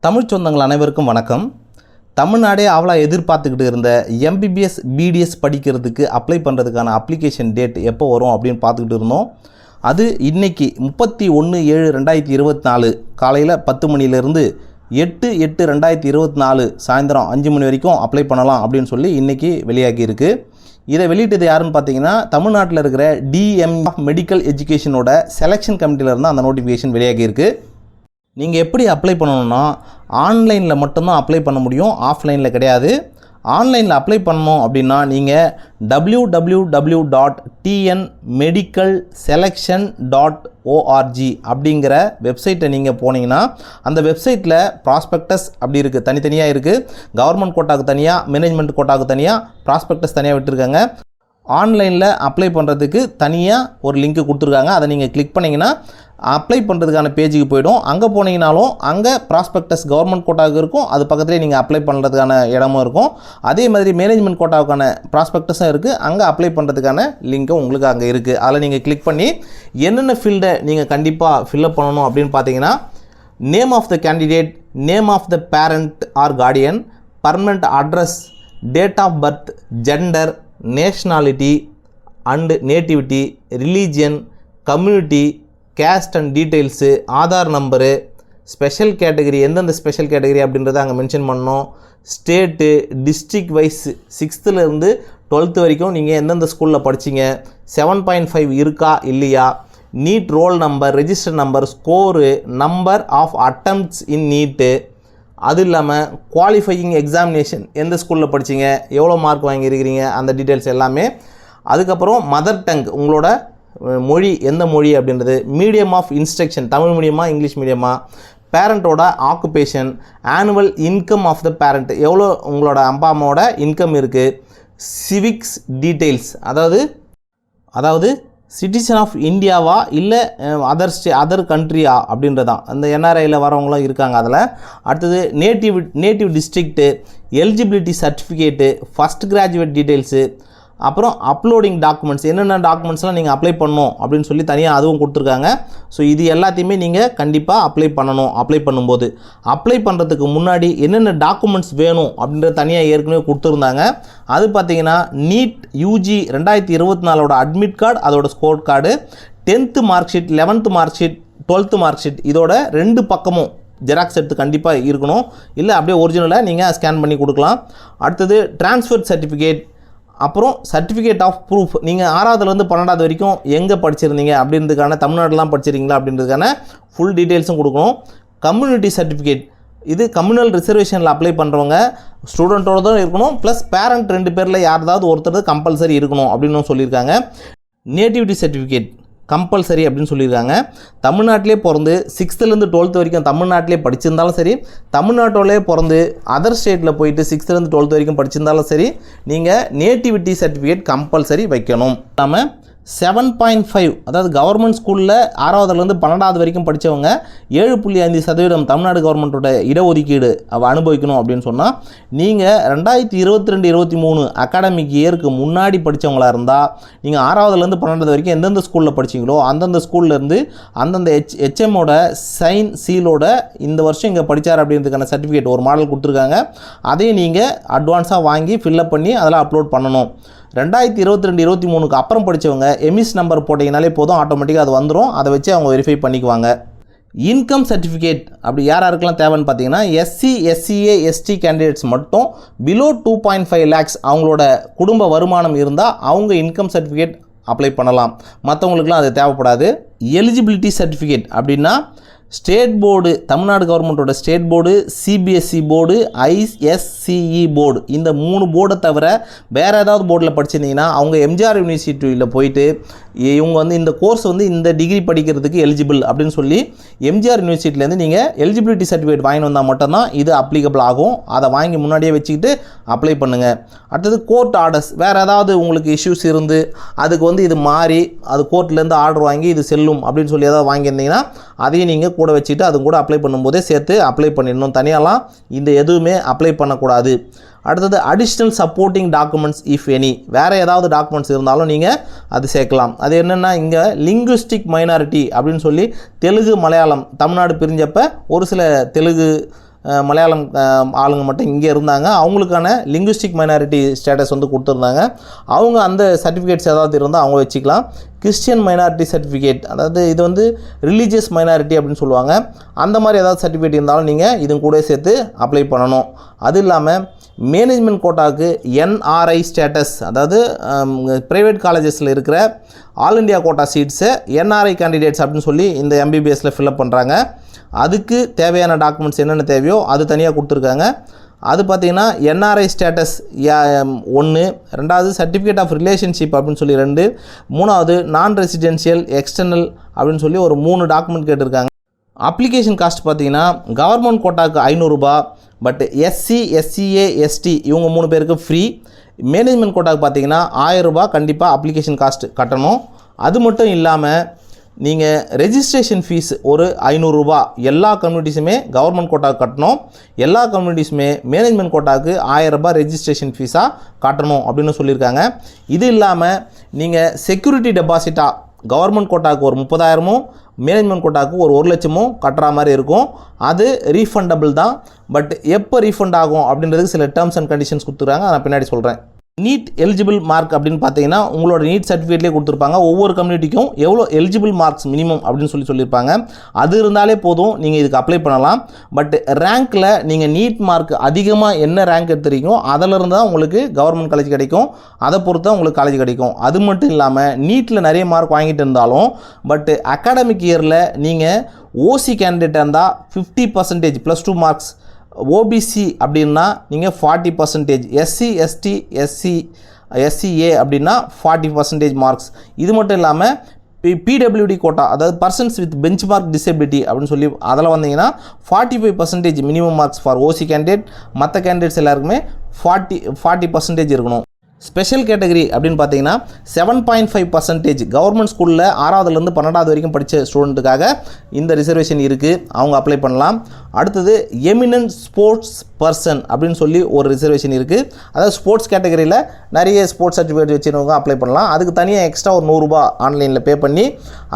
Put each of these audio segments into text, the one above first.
தமிழ் சொந்தங்கள் அனைவருக்கும் வணக்கம். தமிழ்நாடே ஆவலாக எதிர்பார்த்துக்கிட்டு இருந்த எம்பிபிஎஸ் பிடிஎஸ் படிக்கிறதுக்கு அப்ளை பண்ணுறதுக்கான அப்ளிகேஷன் டேட் எப்போ வரும் அப்படின்னு பார்த்துக்கிட்டு இருந்தோம். அது இன்றைக்கி 31/7/2024 காலையில் 10 மணிலேருந்து 8/8/2024 சாயந்தரம் 5 மணி வரைக்கும் அப்ளை பண்ணலாம் அப்படின்னு சொல்லி இன்றைக்கி வெளியாகியிருக்கு. இதை வெளியிட்டது யாருன்னு பார்த்தீங்கன்னா, தமிழ்நாட்டில் இருக்கிற டிஎம் மெடிக்கல் எஜுகேஷனோட செலெக்ஷன் கமிட்டியில் இருந்தால் அந்த நோட்டிஃபிகேஷன் வெளியாகியிருக்கு. நீங்கள் எப்படி அப்ளை பண்ணணும்னா, ஆன்லைனில் மட்டும்தான் அப்ளை பண்ண முடியும், ஆஃப்லைனில் கிடையாது. ஆன்லைனில் அப்ளை பண்ணணும் அப்படின்னா நீங்கள் www.tnmedicalselection.org அப்படிங்கிற வெப்சைட்டை நீங்கள் போனீங்கன்னா, அந்த வெப்சைட்டில் ப்ராஸ்பெக்டஸ் அப்படி இருக்குது, தனித்தனியாக இருக்குது. கவர்மெண்ட் கோட்டாவுக்கு தனியாக, மேனேஜ்மெண்ட் கோட்டாவுக்கு தனியாக, ப்ராஸ்பெக்டஸ் தனியாக விட்டுருக்காங்க. ஆன்லைனில் அப்ளை பண்ணுறதுக்கு தனியாக ஒரு லிங்க்கு கொடுத்துருக்காங்க. அதை நீங்கள் கிளிக் பண்ணிங்கன்னா அப்ளை பண்ணுறதுக்கான பேஜுக்கு போய்டும். அங்கே போனீங்கனாலும் அங்கே ப்ராஸ்பெக்டஸ் கவர்மெண்ட் கோட்டாவுக்கு இருக்கும், அது பக்கத்துலேயே நீங்கள் அப்ளை பண்ணுறதுக்கான இடமும் இருக்கும். அதே மாதிரி மேனேஜ்மெண்ட் கோட்டாவுக்கான ப்ராஸ்பெக்டஸும் இருக்குது, அங்கே அப்ளை பண்ணுறதுக்கான லிங்க்கும் உங்களுக்கு அங்கே இருக்குது. அதில் நீங்கள் கிளிக் பண்ணி என்னென்ன ஃபீல்டை நீங்கள் கண்டிப்பாக ஃபில்அப் பண்ணணும் அப்படின்னு பார்த்தீங்கன்னா, name of the candidate, name of the parent or guardian, permanent address, date of birth, gender, nationality and nativity, religion, community, caste and details, Aadhaar number, special category, எந்தெந்த ஸ்பெஷல் கேட்டகரி அப்படின்றத அங்கே மென்ஷன் பண்ணணும். State, district wise 6th-லேருந்து 12th வரைக்கும் நீங்கள் எந்தெந்த ஸ்கூலில் படிச்சிங்க, 7.5 இருக்கா இல்லையா, NEET roll number, register number, score, number of attempts in NEET, அது இல்லாமல் குவாலிஃபையிங் எக்ஸாமினேஷன் எந்த ஸ்கூலில் படிச்சிங்க, எவ்வளோ மார்க் வாங்கியிருக்கிறீங்க, அந்த டீட்டெயில்ஸ் எல்லாமே. அதுக்கப்புறம் மதர் டங், உங்களோட மொழி எந்த மொழி அப்படின்றது, மீடியம் ஆஃப் இன்ஸ்ட்ரக்ஷன், தமிழ் மீடியமா இங்கிலீஷ் மீடியமா, பேரண்ட்டோட occupation, annual income of the parent, எவ்வளோ உங்களோட அப்பா அம்மாவோட இன்கம் இருக்குது, சிவிக்ஸ் டீட்டெயில்ஸ், அதாவது சிட்டிசன் ஆஃப் இந்தியாவா இல்லை அதர் கண்ட்ரியா அப்படின்றதான். அந்த என்ஆர்ஐயில் வரவங்களும் இருக்காங்க அதில். அடுத்தது native district, eligibility certificate, first graduate details, அப்புறம் அப்லோடிங் டாக்குமெண்ட்ஸ், என்னென்ன டாக்குமெண்ட்ஸ்லாம் நீங்கள் அப்ளை பண்ணணும் அப்படின்னு சொல்லி தனியாக அதுவும் கொடுத்துருக்காங்க. ஸோ இது எல்லாத்தையுமே நீங்கள் கண்டிப்பாக அப்ளை பண்ணணும். அப்ளை பண்ணும்போது அப்ளை பண்ணுறதுக்கு முன்னாடி என்னென்ன டாக்குமெண்ட்ஸ் வேணும் அப்படின்ற தனியாக ஏற்கனவே கொடுத்துருந்தாங்க. அது பார்த்திங்கன்னா, நீட் யூஜி 2024 அட்மிட் கார்டு, அதோட score card, 10th mark sheet, 11th mark sheet, 12th mark sheet, இதோட 2 பக்கமும் ஜெராக்ஸ் எடுத்து கண்டிப்பாக இருக்கணும். இல்லை அப்படியே ஒரிஜினலை நீங்கள் ஸ்கேன் பண்ணி கொடுக்கலாம். அடுத்தது ட்ரான்ஸ்ஃபர் சர்டிஃபிகேட், அப்புறம் சர்டிஃபிகேட் ஆஃப் ப்ரூஃப், நீங்கள் 6வதுலேருந்து 12வது வரைக்கும் எங்கே படிச்சிருந்தீங்க அப்படின்றதுக்கான, தமிழ்நாடுலாம் படிச்சிருக்கீங்களா அப்படின்றதுக்கான ஃபுல் டீட்டெயில்ஸும் கொடுக்கணும். கம்யூனிட்டி சர்டிஃபிகேட், இது கம்யூனல் ரிசர்வேஷனில் அப்ளை பண்ணுறவங்க ஸ்டூடெண்ட்டோட தான் இருக்கணும், ப்ளஸ் பேரண்ட் 2 பேரில் யாராவது ஒருத்தர் கம்பல்சரி இருக்கணும் அப்படின்னு சொல்லியிருக்காங்க. நேட்டிவிட்டி சர்டிஃபிகேட் கம்பல்சரி அப்படின்னு சொல்லியிருக்காங்க. தமிழ்நாட்டிலே பிறந்து 6th-லேருந்து 12th வரைக்கும் தமிழ்நாட்டிலே படிச்சிருந்தாலும் சரி, தமிழ்நாட்டோலே பிறந்து அதர் ஸ்டேட்டில் போயிட்டு 6th-லேருந்து 12th வரைக்கும் படிச்சிருந்தாலும் சரி, நீங்கள் நேட்டிவிட்டி சர்டிஃபிகேட் கம்பல்சரி வைக்கணும். நம்ம 7.5, அதாவது கவர்மெண்ட் ஸ்கூலில் 6வதுலேருந்து 12வது வரைக்கும் படித்தவங்க 7.5% தமிழ்நாடு கவர்மெண்ட்டோட இடஒதுக்கீடு அனுபவிக்கணும் அப்படின்னு சொன்னால், நீங்கள் 2022-23 அகாடமிக் இயருக்கு முன்னாடி படித்தவங்களாக இருந்தால், நீங்கள் 6வதுலேருந்து 12வது வரைக்கும் எந்தெந்த ஸ்கூலில் படிச்சிங்களோ அந்தந்த ஸ்கூல்லேருந்து அந்தந்த ஹெச்எம்மோட சைன் சீலோட இந்த வருஷம் இங்கே படித்தார் அப்படின்றதுக்கான சர்டிஃபிகேட் ஒரு மாடல் கொடுத்துருக்காங்க. அதையும் நீங்கள் அட்வான்ஸாக வாங்கி ஃபில்லப் பண்ணி அதில் அப்லோட் பண்ணணும். 2022-23 அப்புறம் படித்தவங்க எமிஸ் நம்பர் போட்டிங்கனாலே போதும், ஆட்டோமேட்டிக்காக அது வந்துடும். அதை வச்சு அவங்க வெரிஃபை பண்ணிக்குவாங்க. இன்கம் சர்டிஃபிகேட் அப்படி யாருக்கெல்லாம் தேவைன்னு பார்த்தீங்கன்னா, எஸ்சி எஸ்சிஏ எஸ்டி கேண்டிடேட்ஸ் மட்டும் பிலோ 2.5 lakhs அவங்களோட குடும்ப வருமானம் இருந்தால் அவங்க இன்கம் சர்டிஃபிகேட் அப்ளை பண்ணலாம். மற்றவங்களுக்குலாம் அது தேவைப்படாது. எலிஜிபிலிட்டி சர்டிஃபிகேட் அப்படின்னா, ஸ்டேட் போர்டு, தமிழ்நாடு கவர்மெண்ட்டோட state board, CBSE board, ISCE board, இந்த 3 போர்டை தவிர வேறு ஏதாவது போர்டில் படிச்சிருந்தீங்கன்னா அவங்க எம்ஜிஆர் யூனிவர்சிட்டியில் போயிட்டு இவங்க இந்த கோர்ஸ் இந்த டிகிரி படிக்கிறதுக்கு எலிஜிபிள் அப்படின்னு சொல்லி எம்ஜிஆர் யூனிவர்சிட்டிலேருந்து நீங்கள் எலிஜிபிலிட்டி சர்டிஃபிகேட் வாங்கி வந்தால் மட்டும்தான் இது அப்ளிகபிள் ஆகும். அதை வாங்கி முன்னாடியே வச்சுக்கிட்டு அப்ளை பண்ணுங்கள். அடுத்தது கோர்ட் ஆர்டர்ஸ், வேறு ஏதாவது உங்களுக்கு இஷ்யூஸ் இருந்து அதுக்கு இது மாறி அது கோர்ட்லேருந்து ஆர்டர் வாங்கி இது செல்லும் அப்படின்னு சொல்லி ஏதாவது வாங்கியிருந்தீங்கன்னா அதையும் நீங்கள் கூட வச்சுட்டு அது கூட அப்ளை பண்ணும்போதே சேர்த்து அப்ளை பண்ணிடணும். தனியாலாம் இந்த எதுவுமே அப்ளை பண்ணக்கூடாது. அடுத்தது additional supporting documents if any, வேறு ஏதாவது டாக்குமெண்ட்ஸ் இருந்தாலும் நீங்கள் அது சேர்க்கலாம். அது என்னென்னா, இங்கே லிங்குவிஸ்டிக் மைனாரிட்டி அப்படின்னு சொல்லி தெலுங்கு மலையாளம் தமிழ்நாடு பிரிஞ்சப்போ ஒரு சில தெலுங்கு மலையாளம் ஆளுங்க மட்டும் இங்கே இருந்தாங்க. அவங்களுக்கான லிங்குவிஸ்டிக் மைனாரிட்டி ஸ்டேட்டஸ் வந்து கொடுத்துருந்தாங்க. அவங்க அந்த சர்டிஃபிகேட்ஸ் ஏதாவது இருந்தால் அவங்க வச்சுக்கலாம். கிறிஸ்டியன் மைனாரிட்டி சர்டிஃபிகேட், அதாவது இது வந்து ரிலீஜியஸ் மைனாரிட்டி அப்படின்னு சொல்லுவாங்க. அந்த மாதிரி ஏதாவது சர்டிஃபிகேட் இருந்தாலும் நீங்கள் இது கூட சேர்த்து அப்ளை பண்ணணும். அது இல்லாமல் மேனேஜ்மெண்ட் கோட்டாவுக்கு NRI ஸ்டேட்டஸ், அதாவது ப்ரைவேட் காலேஜஸில் இருக்கிற ஆல் இண்டியா கோட்டா சீட்ஸை NRI கேண்டிடேட்ஸ் அப்படின்னு சொல்லி இந்த MBBSல ஃபில்அப் பண்ணுறாங்க. அதுக்கு தேவையான டாக்குமெண்ட்ஸ் என்னென்ன தேவையோ அது தனியாக கொடுத்துருக்காங்க. அது பார்த்திங்கன்னா NRI ஸ்டேட்டஸ் 1, 2வது சர்டிஃபிகேட் ஆஃப் ரிலேஷன்ஷிப் அப்படின்னு சொல்லி 2, 3வது நான் ரெசிடென்ஷியல் எக்ஸ்டர்னல் அப்படின்னு சொல்லி ஒரு 3 டாக்குமெண்ட் கேட்டிருக்காங்க. அப்ளிகேஷன் காஸ்ட் பார்த்திங்கன்னா கவர்மெண்ட் கோட்டாவுக்கு 500 ரூபாய், பட் SC, SCA, ST இவங்க 3 பேருக்கு ஃப்ரீ. மேனேஜ்மெண்ட் கோட்டாவுக்கு பார்த்திங்கன்னா 1000 ரூபாய் கண்டிப்பாக அப்ளிகேஷன் காஸ்ட் கட்டணும். அது மட்டும் இல்லாமல் நீங்கள் ரெஜிஸ்ட்ரேஷன் ஃபீஸ் ஒரு 500 ரூபாய் எல்லா கம்யூனிட்டிஸுமே கவர்மெண்ட் கோட்டாவுக்கு கட்டணும். எல்லா கம்யூனிட்டிஸுமே மேனேஜ்மெண்ட் கோட்டாவுக்கு 1000 ரூபாய் ரெஜிஸ்ட்ரேஷன் ஃபீஸாக கட்டணும் அப்படின்னு சொல்லியிருக்காங்க. இது இல்லாமல் நீங்கள் செக்யூரிட்டி டெபாசிட்டாக கவர்மெண்ட் கோட்டாவுக்கு ஒரு 30,000மும் மேனேஜ்மெண்ட் கோட்டாவுக்கு ஒரு 1 லட்சமும் கட்டுற மாதிரி இருக்கும். அது ரீஃபண்டபிள் தான். பட் எப்போ ரீஃபண்ட் ஆகும் அப்படின்றதுக்கு சில டேர்ம்ஸ் அண்ட் கண்டிஷன்ஸ் கொடுத்துருக்காங்க, நான் பின்னாடி சொல்கிறேன். நீட் எலிஜிபிள் மார்க் அப்படின்னு பார்த்தீங்கன்னா உங்களோட நீட் சர்டிஃபிகேட்லேயே கொடுத்துருப்பாங்க. ஒவ்வொரு கம்யூனிட்டிக்கும் எவ்வளோ எலிஜிபிள் மார்க்ஸ் மினிமம் அப்படின்னு சொல்லியிருப்பாங்க. அது இருந்தாலே போதும், நீங்கள் இதுக்கு அப்ளை பண்ணலாம். பட் ரேங்க்கில் நீங்கள் நீட் மார்க் அதிகமாக என்ன ரேங்க் எடுத்துருக்கீங்களோ அதிலிருந்து தான் உங்களுக்கு கவர்மெண்ட் காலேஜ் கிடைக்கும். அதை பொறுத்து தான் உங்களுக்கு காலேஜ் கிடைக்கும். அது மட்டும் இல்லாமல் நீட்டில் நிறைய மார்க் வாங்கிட்டு இருந்தாலும் பட் அகாடமிக் இயரில் நீங்கள் OC கேண்டிடேட்டாக இருந்தால் 50% +2 மார்க்ஸ், OBC அப்படின்னா நீங்கள் 40%, SC, ST, SCA அப்படின்னா 40% மார்க்ஸ். இது மட்டும் இல்லாமல் PWD கோட்டா, அதாவது persons with benchmark disability அப்படின்னு சொல்லி அதில் வந்தீங்கன்னா 45% minimum marks for OC candidate. மற்ற கேண்டிடேட்ஸ் எல்லாருக்குமே 40% இருக்கணும். ஸ்பெஷல் கேட்டகரி அப்படின்னு பார்த்தீங்கன்னா 7.5% கவர்மெண்ட் ஸ்கூலில் 6வதுலேருந்து 12வது வரைக்கும் படித்த ஸ்டூடெண்ட்டுக்காக இந்த ரிசர்வேஷன் இருக்குது, அவங்க அப்ளை பண்ணலாம். அடுத்தது எமினன்ட் ஸ்போர்ட்ஸ் பர்சன் அப்படின்னு சொல்லி ஒரு ரிசர்வேஷன் இருக்குது. அதாவது ஸ்போர்ட்ஸ் கேட்டகரியில் நிறைய ஸ்போர்ட்ஸ் சர்டிஃபிகேட் வச்சுருவங்க அப்ளை பண்ணலாம். அதுக்கு தனியாக எக்ஸ்ட்ரா ஒரு 100 ரூபாய் ஆன்லைனில் பே பண்ணி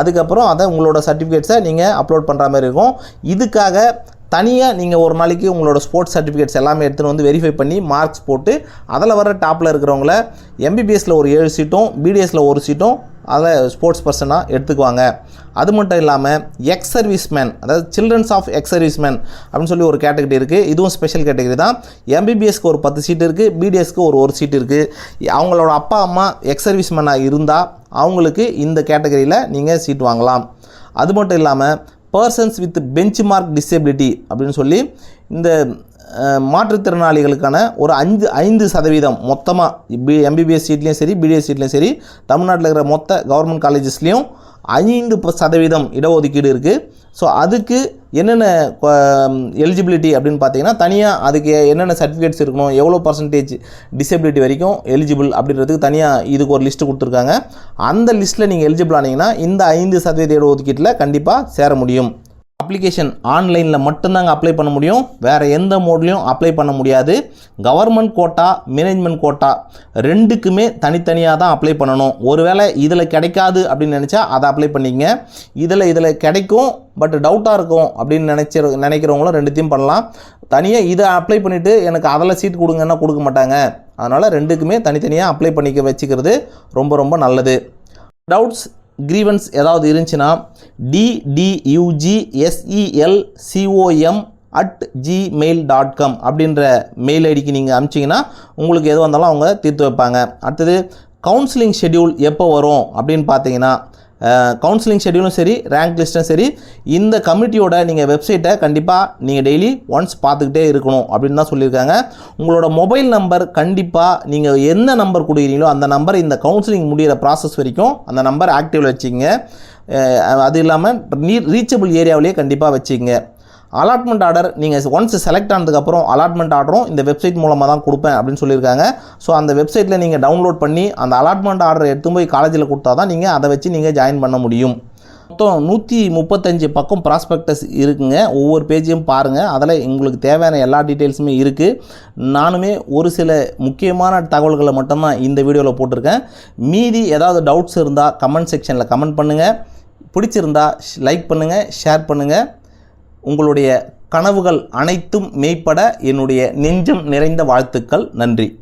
அதுக்கப்புறம் அதை உங்களோட சர்டிஃபிகேட்ஸை நீங்கள் அப்லோட் பண்ணுற மாதிரி இருக்கும். இதுக்காக தனியாக நீங்கள் ஒரு நாளைக்கு உங்களோட ஸ்போர்ட்ஸ் சர்டிஃபிகேட்ஸ் எல்லாமே எடுத்துகிட்டு வந்து வெரிஃபை பண்ணி மார்க்ஸ் போட்டு அதில் வர டாப்பில் இருக்கிறவங்கள MBBSல ஒரு 7 சீட்டும் BDSல 1 சீட்டும் அதில் ஸ்போர்ட்ஸ் பர்சனாக எடுத்துக்குவாங்க. அது மட்டும் இல்லாமல் எக்ஸ் சர்வீஸ்மேன், அதாவது சில்ட்ரன்ஸ் ஆஃப் எக்ஸ் சர்வீஸ்மேன் அப்படின்னு சொல்லி ஒரு கேட்டகரி இருக்குது. இதுவும் ஸ்பெஷல் கேட்டகரி தான். MBBSக்கு ஒரு 10 சீட் இருக்குது, BDSக்கு ஒரு சீட் இருக்குது. அவங்களோட அப்பா அம்மா எக்ஸ் சர்வீஸ்மேனாக இருந்தால் அவங்களுக்கு இந்த கேட்டகரியில் நீங்கள் சீட் வாங்கலாம். அது மட்டும் இல்லாமல் persons with benchmark disability அப்படின்னு சொல்லி இந்த மாற்றுத்திறனாளிகளுக்கான ஒரு 5% மொத்தமாக MBBS சீட்லேயும் சரி BDS சீட்லேயும் சரி தமிழ்நாட்டில் இருக்கிற மொத்த கவர்மெண்ட் காலேஜஸ்லேயும் 5% இடஒதுக்கீடு இருக்குது. ஸோ அதுக்கு என்னென்ன எலிஜிபிலிட்டி அப்படின்னு பார்த்தீங்கன்னா தனியாக அதுக்கு என்னென்ன சர்டிஃபிகேட்ஸ் இருக்கணும், எவ்வளோ பர்சன்டேஜ் டிசபிலிட்டி வரைக்கும் எலிஜிபிள் அப்படின்றதுக்கு தனியாக இதுக்கு ஒரு லிஸ்ட்டு கொடுத்துருக்காங்க. அந்த லிஸ்ட்டில் நீங்கள் எலிஜிபிள் ஆனீங்கன்னா இந்த 5% இடஒதுக்கீட்டில் கண்டிப்பாக சேர முடியும். அப்ளிகேஷன் ஆன்லைனில் மட்டும்தாங்க அப்ளை பண்ண முடியும், வேறு எந்த மோட்லேயும் அப்ளை பண்ண முடியாது. கவர்மெண்ட் கோட்டா மேனேஜ்மெண்ட் கோட்டா ரெண்டுக்குமே தனித்தனியாக தான் அப்ளை பண்ணணும். ஒருவேளை இதில் கிடைக்காது அப்படின்னு நினச்சா அதை அப்ளை பண்ணிக்கங்க. இதில் கிடைக்கும் பட் டவுட்டாக இருக்கும் அப்படின்னு நினைக்கிறவங்களும் ரெண்டுத்தையும் பண்ணலாம். தனியாக இதை அப்ளை பண்ணிவிட்டு எனக்கு அதில் சீட் கொடுங்கன்னா கொடுக்க மாட்டாங்க. அதனால் ரெண்டுக்குமே தனித்தனியாக அப்ளை பண்ணிக்க வச்சுக்கிறது ரொம்ப ரொம்ப நல்லது. டவுட்ஸ் கிரீவன்ஸ் ஏதாவது இருந்துச்சுன்னா ddugselcom@gmail.com அப்படின்ற மெயில் ஐடிக்கு நீங்கள் அனுப்பிச்சிங்கன்னா உங்களுக்கு எது வந்தாலும் அவங்க தீர்த்து வைப்பாங்க. அடுத்தது கவுன்சிலிங் ஷெட்யூல் எப்போ வரும் அப்படின்னு பார்த்தீங்கன்னா கவுன்சிலிங் ஷெட்யூலும் சரி ரேங்க் லிஸ்ட்டும் சரி இந்த கமிட்டியோட நீங்கள் வெப்சைட்டை கண்டிப்பாக நீங்கள் டெய்லி ஒன்ஸ் பார்த்துக்கிட்டே இருக்கணும் அப்படின்னு தான் சொல்லியிருக்காங்க. உங்களோட மொபைல் நம்பர் கண்டிப்பாக நீங்கள் எந்த நம்பர் கொடுக்குறீங்களோ அந்த நம்பர் இந்த கவுன்சிலிங் முடிகிற ப்ராசஸ் வரைக்கும் அந்த நம்பர் ஆக்டிவில் வச்சுங்க. அது இல்லாமல் ரீச்சபிள் ஏரியாவிலேயே கண்டிப்பாக வச்சுங்க. அலாட்மெண்ட் ஆர்டர் நீங்கள் ஒன்ஸ் செலக்ட் ஆனதுக்கப்புறம் அலாட்மெண்ட் ஆர்டரும் இந்த வெப்சைட் மூலமாக தான் கொடுப்பேன் அப்படின்னு சொல்லியிருக்காங்க. ஸோ அந்த வெப்சைட்டில் நீங்கள் டவுன்லோட் பண்ணி அந்த அலாட்மெண்ட் ஆர்டரை எடுத்து போய் காலேஜில் கொடுத்தா தான் நீங்கள் அதை வச்சு நீங்கள் ஜாயின் பண்ண முடியும். மொத்தம் 135 பக்கம் ப்ராஸ்பெக்டஸ் இருக்குங்க. ஒவ்வொரு பேஜையும் பாருங்கள், அதில் உங்களுக்கு தேவையான எல்லா டீட்டெயில்ஸுமே இருக்குது. நானுமே ஒரு சில முக்கியமான தகவல்களை மட்டும்தான் இந்த வீடியோவில் போட்டிருக்கேன். மீதி ஏதாவது டவுட்ஸ் இருந்தால் கமெண்ட் செக்ஷனில் கமெண்ட் பண்ணுங்கள். பிடிச்சிருந்தா லைக் பண்ணுங்கள், ஷேர் பண்ணுங்கள். உங்களுடைய கனவுகள் அனைத்தும் மெய்ப்பட என்னுடைய நெஞ்சம் நிறைந்த வாழ்த்துக்கள். நன்றி.